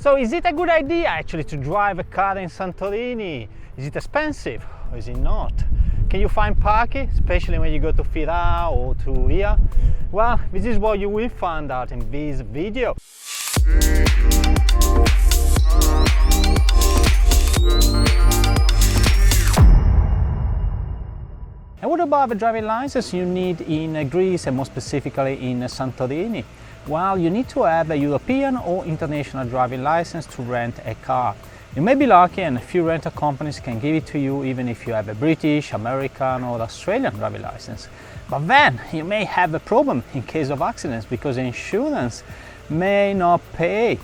So is it a good idea actually to drive a car in Santorini? Is it expensive or is it not? Can you find parking, especially when you go to Fira or to here? Well, this is what you will find out in this video. And what about the driving license you need in Greece and more specifically in Santorini? Well, you need to have a European or international driving license to rent a car. You may be lucky and a few rental companies can give it to you even if you have a British, American or Australian driving license. But then you may have a problem in case of accidents because insurance may not pay.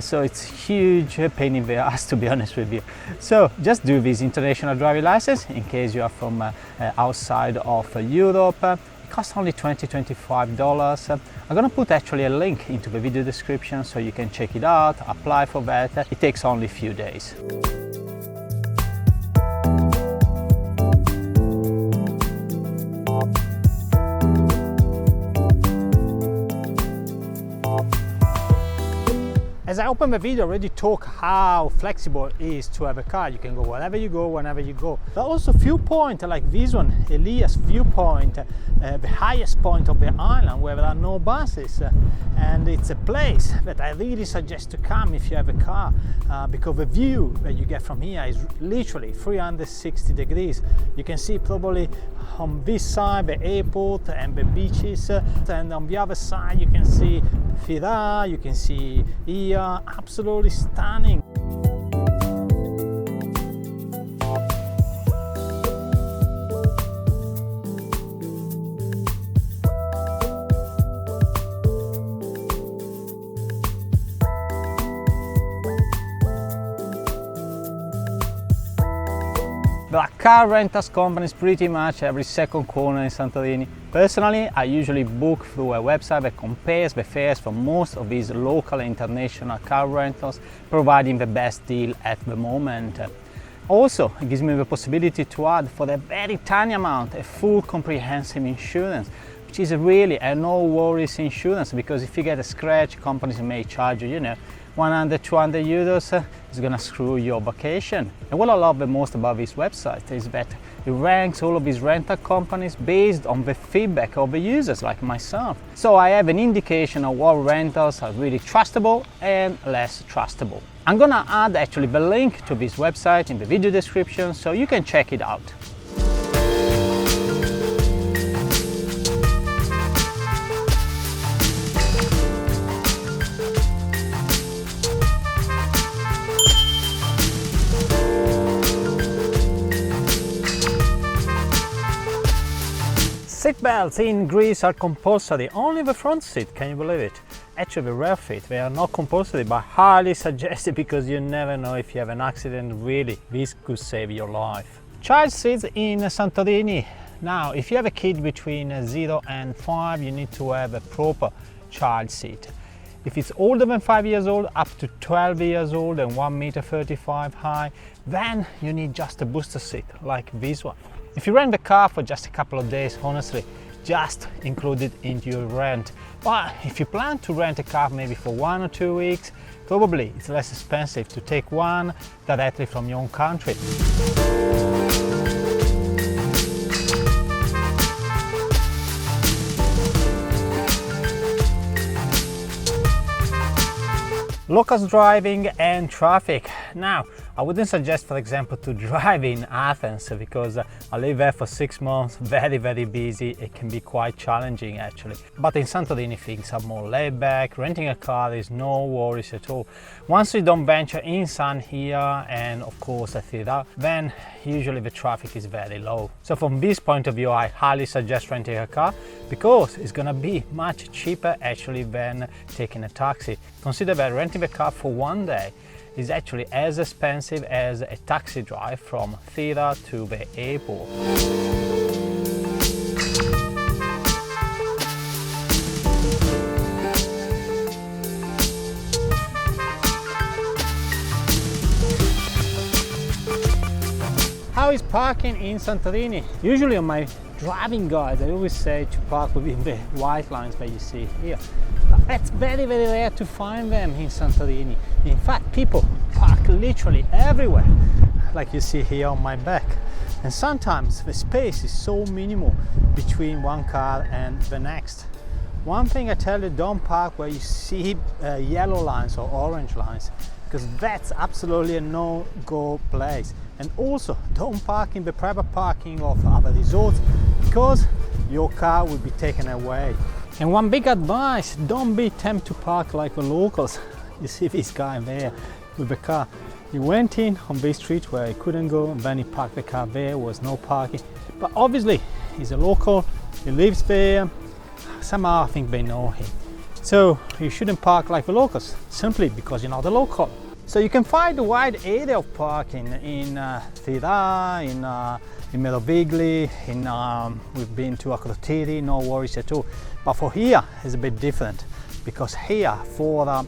So it's huge pain in the ass, to be honest with you. So just do this international driving license in case you are from outside of Europe. It costs only $20–25. I'm gonna put actually a link into the video description so you can check it out, apply for that. It takes only a few days. As I opened the video, I already talked how flexible it is to have a car. You can go wherever you go, whenever you go. But also viewpoint like this one, Elias viewpoint, the highest point of the island where there are no buses. And it's a place that I really suggest to come if you have a car because the view that you get from here is literally 360 degrees. You can see probably on this side the airport and the beaches, and on the other side you can see Fira, you can see here. Absolutely stunning. There are car rentals companies pretty much every second corner in Santorini. Personally, I usually book through a website that compares the fares for most of these local and international car rentals, providing the best deal at the moment. Also, it gives me the possibility to add for a very tiny amount a full comprehensive insurance, which is really a no worries insurance, because if you get a scratch, companies may charge you, 100–200 euros is gonna screw your vacation. And what I love the most about this website is that it ranks all of these rental companies based on the feedback of the users like myself. So I have an indication of what rentals are really trustable and less trustable. I'm gonna add actually the link to this website in the video description so you can check it out. Seat belts in Greece are compulsory, only the front seat, can you believe it? Actually the rear seat, they are not compulsory but highly suggested because you never know if you have an accident, really, this could save your life. Child seats in Santorini. Now, if you have a kid between 0 and 5, you need to have a proper child seat. If it's older than 5 years old, up to 12 years old and 1.35 m high, then you need just a booster seat like this one. If you rent the car for just a couple of days, honestly, just include it into your rent. But if you plan to rent a car maybe for 1 or 2 weeks, probably it's less expensive to take one directly from your own country. Locals driving and traffic. Now, I wouldn't suggest, for example, to drive in Athens because I live there for 6 months, very busy. It can be quite challenging actually. But in Santorini things are more laid back. Renting a car is no worries at all. Once you don't venture inside here and of course at Fira, then usually the traffic is very low. So from this point of view, I highly suggest renting a car because it's gonna be much cheaper actually than taking a taxi. Consider that renting a car for 1 day is actually as expensive as a taxi drive from Fira to the airport. How is parking in Santorini? Usually on my driving guides I always say to park within the white lines that you see here. But It's very rare to find them in Santorini. In fact, people park literally everywhere, like you see here on my back. And sometimes the space is so minimal between one car and the next. One thing I tell you, don't park where you see yellow lines or orange lines, because that's absolutely a no-go place. And also, don't park in the private parking of other resorts, because your car will be taken away. And one big advice, don't be tempted to park like the locals. You see this guy there with the car. He went in on this street where he couldn't go, and then he parked the car there, was no parking. But obviously, he's a local, he lives there. Somehow I think they know him. So you shouldn't park like the locals, simply because you're not a local. So you can find a wide area of parking in Fira, in Merovigli, we've been to Akrotiri, no worries at all. But for here, it's a bit different, because here for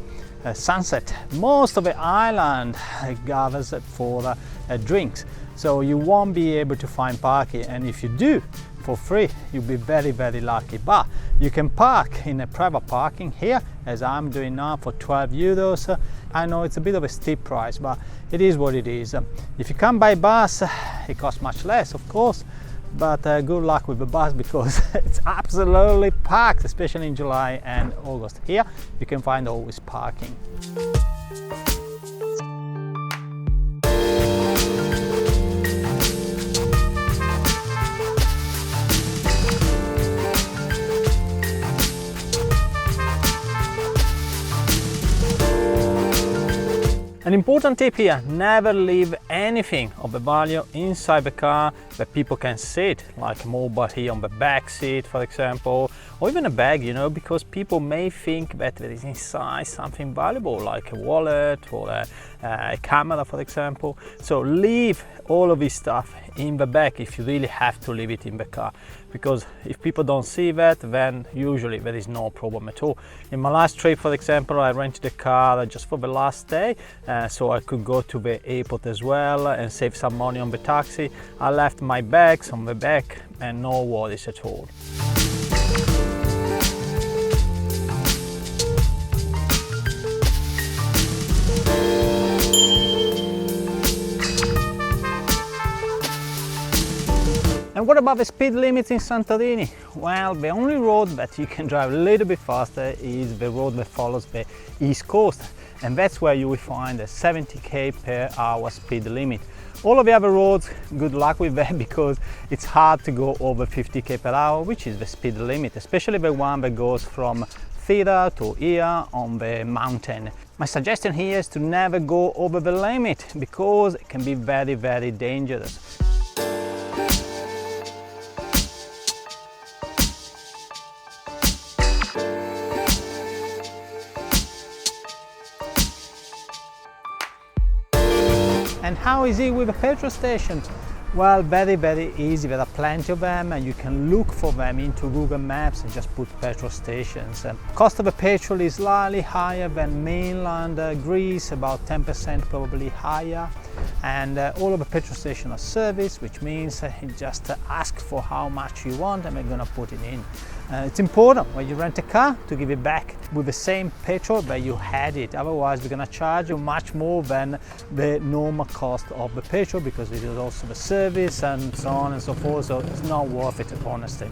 sunset, most of the island gathers for drinks. So you won't be able to find parking, and if you do, for free, you'll be very lucky. But you can park in a private parking here, as I'm doing now, for 12 euros. I know it's a bit of a steep price, but it is what it is. If you come by bus, it costs much less, of course, but good luck with the bus, because it's absolutely packed, especially in July and August. Here you can find always parking. An important tip here, never leave anything of the value inside the car that people can sit, like a mobile here on the back seat, for example, or even a bag, you know, because people may think that there is inside something valuable, like a wallet or a camera, for example. So leave all of this stuff in the back if you really have to leave it in the car, because if people don't see that, then usually there is no problem at all. In my last trip, for example, I rented a car just for the last day, so I could go to the airport as well and save some money on the taxi. I left my bags on the back and no worries at all. And what about the speed limits in Santorini? Well, the only road that you can drive a little bit faster is the road that follows the east coast, and that's where you will find a 70 km/h speed limit. All of the other roads, good luck with them, because it's hard to go over 50 km/h, which is the speed limit, especially the one that goes from Thira to here on the mountain. My suggestion here is to never go over the limit, because it can be very dangerous. And how is it with a petrol station? Well, very easy. There are plenty of them, and you can look for them into Google Maps and just put petrol stations. Cost of the petrol is slightly higher than mainland Greece, about 10% probably higher. And all of the petrol stations are serviced, which means you just ask for how much you want and they're gonna put it in. It's important when you rent a car to give it back with the same petrol that you had it. Otherwise, we're gonna charge you much more than the normal cost of the petrol, because it is also the service and so on and so forth. So it's not worth it, honestly.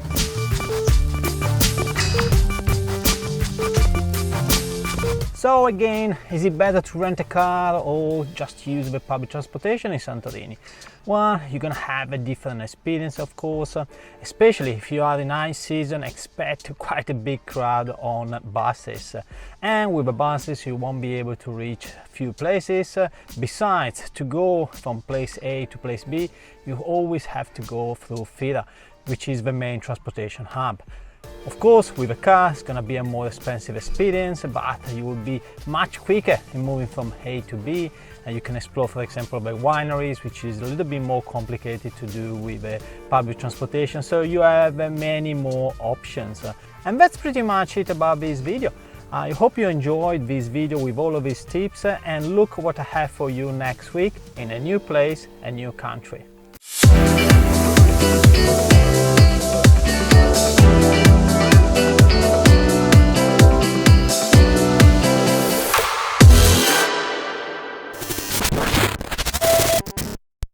So again, is it better to rent a car or just use the public transportation in Santorini? Well, you're gonna have a different experience, of course, especially if you are in high season. Expect quite a big crowd on buses, and with the buses you won't be able to reach few places. Besides, to go from place A to place B, you always have to go through Fira, which is the main transportation hub. Of course, with a car, it's going to be a more expensive experience, but you will be much quicker in moving from A to B, and you can explore, for example, the wineries, which is a little bit more complicated to do with public transportation. So you have many more options. And that's pretty much it about this video. I hope you enjoyed this video with all of these tips, and look what I have for you next week in a new place, a new country.